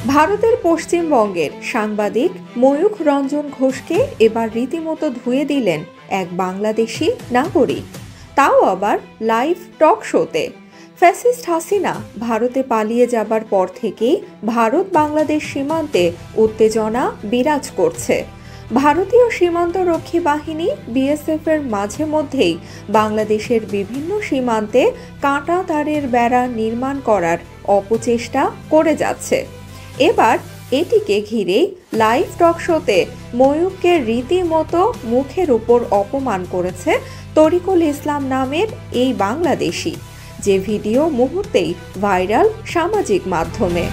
ভারতের পশ্চিমবঙ্গের সাংবাদিক ময়ূখ রঞ্জন ঘোষকে এবার রীতিমতো ধুয়ে দিলেন এক বাংলাদেশি নাগরিক, তাও আবার লাইভ টক শোতে। ফ্যাসিস্ট হাসিনা ভারতে পালিয়ে যাবার পর থেকেই ভারত বাংলাদেশ সীমান্তে উত্তেজনা বিরাজ করছে। ভারতীয় সীমান্তরক্ষী বাহিনী বিএসএফ এর মাঝে মধ্যেই বাংলাদেশের বিভিন্ন সীমান্তে কাঁটা তারের বেড়া নির্মাণ করার অপচেষ্টা করে যাচ্ছে। এবার এটিকে ঘিরেই লাইভ টক শোতে ময়ূখকে রীতিমতো মুখের উপর অপমান করেছে তরিকুল ইসলাম নামের এই বাংলাদেশি, যে ভিডিও মুহূর্তেই ভাইরাল সামাজিক মাধ্যমে।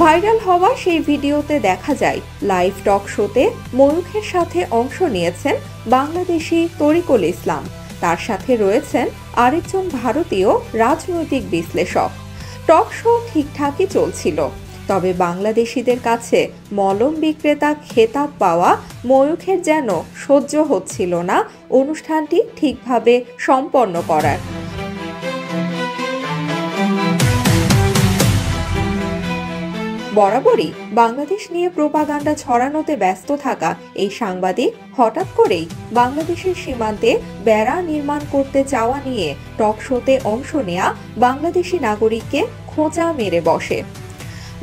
ভাইরাল হওয়া সেই ভিডিওতে দেখা যায় লাইভ টক শোতে ময়ূখের সাথে অংশ নিয়েছেন বাংলাদেশি তরিকুল ইসলাম, তার সাথে রয়েছেন আরেকজন ভারতীয় রাজনৈতিক বিশ্লেষক। টক শো ঠিকঠাকই চলছিল, তবে বাংলাদেশিদের কাছে মলম বিক্রেতা খেতাব পাওয়া ময়ূখের যেন সহ্য হচ্ছিল না অনুষ্ঠানটি ঠিকভাবে সম্পন্ন করার। বরাবরই বাংলাদেশ নিয়ে প্রোপাগান্ডা ছড়ানোতে ব্যস্ত থাকা এই সাংবাদিক হঠাৎ করেই বাংলাদেশের সীমান্তে বেড়া নির্মাণ করতে চাওয়া নিয়ে টক শোতে অংশ নেয়া বাংলাদেশি নাগরিককে খোঁচা মেরে বসে।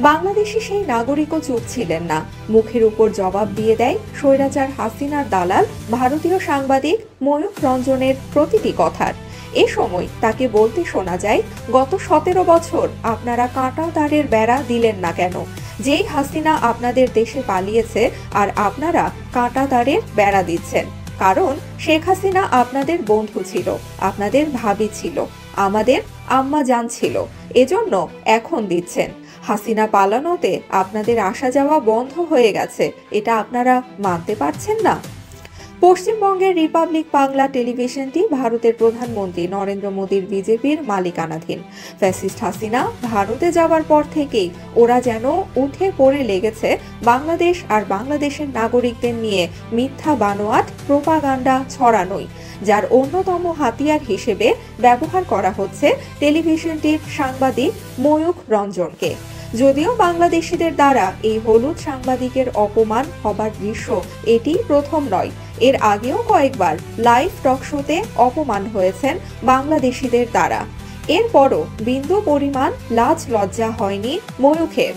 বাংলাদেশি সেই নাগরিকও চুপ ছিলেন না, মুখের উপর জবাব দিয়ে দেয় স্বৈরাচার হাসিনার দালাল ভারতীয় সাংবাদিক ময়ূখ রঞ্জনের প্রতিটি কথার। এ সময় তাকে বলতে শোনা যায়, গত 17 বছর আপনারা কাঁটা তারের বেড়া দিলেন না কেন? যেই হাসিনা আপনাদের দেশে পালিয়েছে আর আপনারা কাঁটা তারের বেড়া দিচ্ছেন। কারণ শেখ হাসিনা আপনাদের বন্ধু ছিল, আপনাদের ভাবি ছিল, আমাদের আম্মা জান ছিল, এজন্য এখন দিচ্ছেন। হাসিনা পালানোতে আপনাদের আসা যাওয়া বন্ধ হয়ে গেছে, এটা আপনারা মানতে পারছেন না? পশ্চিমবঙ্গের রিপাবলিক বাংলা টেলিভিশনটি ভারতের প্রধানমন্ত্রী নরেন্দ্র মোদীর বিজেপির মালিকানাধীন। ফ্যাসিস্ট হাসিনা ভারতে যাওয়ার পর থেকেই ওরা যেন উঠে পড়ে লেগেছে বাংলাদেশ আর বাংলাদেশের নাগরিকদের নিয়ে মিথ্যা বানোয়াট প্রোপাগান্ডা ছড়ানোই, যার অন্যতম হাতিয়ার হিসেবে ব্যবহার করা হচ্ছে টেলিভিশনটির সাংবাদিক ময়ূখ রঞ্জনকে। যদিও বাংলাদেশিদের দ্বারা এই হলুদ সাংবাদিকের অপমান হবার দৃশ্য এটি প্রথম নয়, এর আগেও কয়েকবার লাইভ টক শোতে অপমান হয়েছেন বাংলাদেশিদের দ্বারা। এরপরও বিন্দু পরিমাণ লাজ লজ্জা হয়নি ময়ূখের।